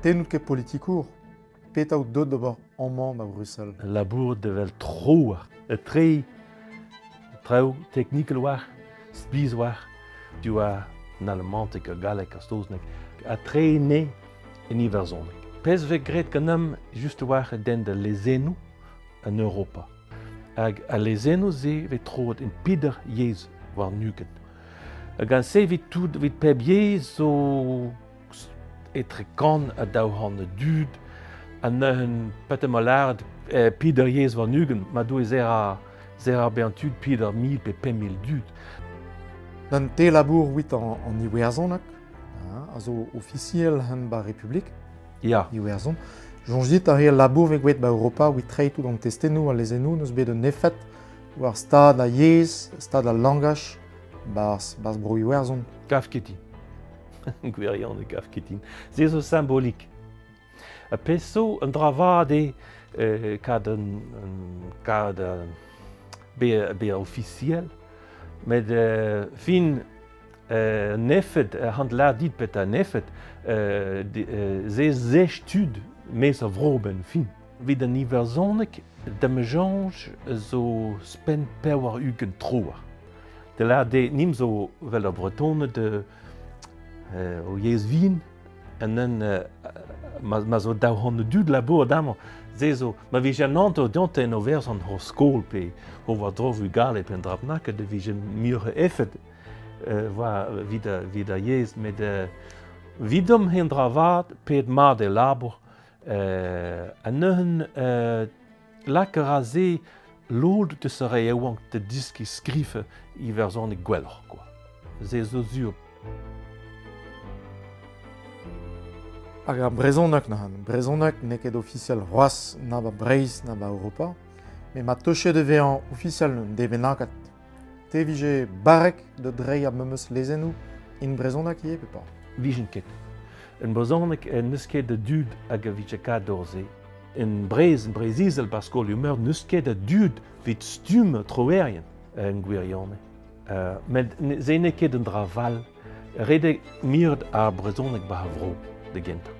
tenut ket politikour. Petaout dod d'ober amman à Bruxelles. Labour de vel troer. Tre trau technical war, spies war, tu a nalmantik a galek a stosnek. A tre ne in iverzonek. Pes ve gret ganam just war den de lezenu en Europa. Ag a lezenu ze ve troet in pider jez war nuken. Ag an se vit tout vit peb jez zo etre kan a dauhande dud, an hun petemalaar pider jez war nuken, ma doe zera beantud pider 1000 pe 5000 dud. Dan te labour wit an iwerzonak, also officiel hen ba Republik, Ja, iwerzon. Jonj dit ar labour vek wet ba Europa wit treitout an testenou a lezenou neus bet un nefet war stad a yez, stad a langaj, bas bro iwerzon. Kafketin. Gwerion de Kafketin. C'est zo symbolique. A peso un dravade kad be officiel, met fin nefet, handla dit pet a nefet, ze zestud mes a vroben fin. Vid an iverzonek, da me jange zo spen pewer uken troer. De la de nim zo vel a bretone de o jez vin, en dan ma zo dau honde dud labor damo, ze zo, ma vi jananto dionte en overs an ho skol pe, ho war drov u gale pen drapnake, de vi jen mure effet, wa vida jez, met vidom hen dravad pe et ma de labor, en hun lakker a ze lod de se reeuwang de diski skrife i verzon gwellor, quoi. Ze zo zur. Hag a brezonak na han. Brezonak ne ket officiel roas na ba Breiz na ba Europa, me ma toche de vean officiel nun devenakat. Te vije barek de drei a memeus lezenou in brezonak ie pe pa. Vision ket. En bezonek nus ket de dud hag a vije ka dorze. In Breiz, in Breizizel, baskol humeur, nus ket de dud vit stume troerien en gwirione. Met ze ne ket en draval, rede mird a brezonek ba havro de genta.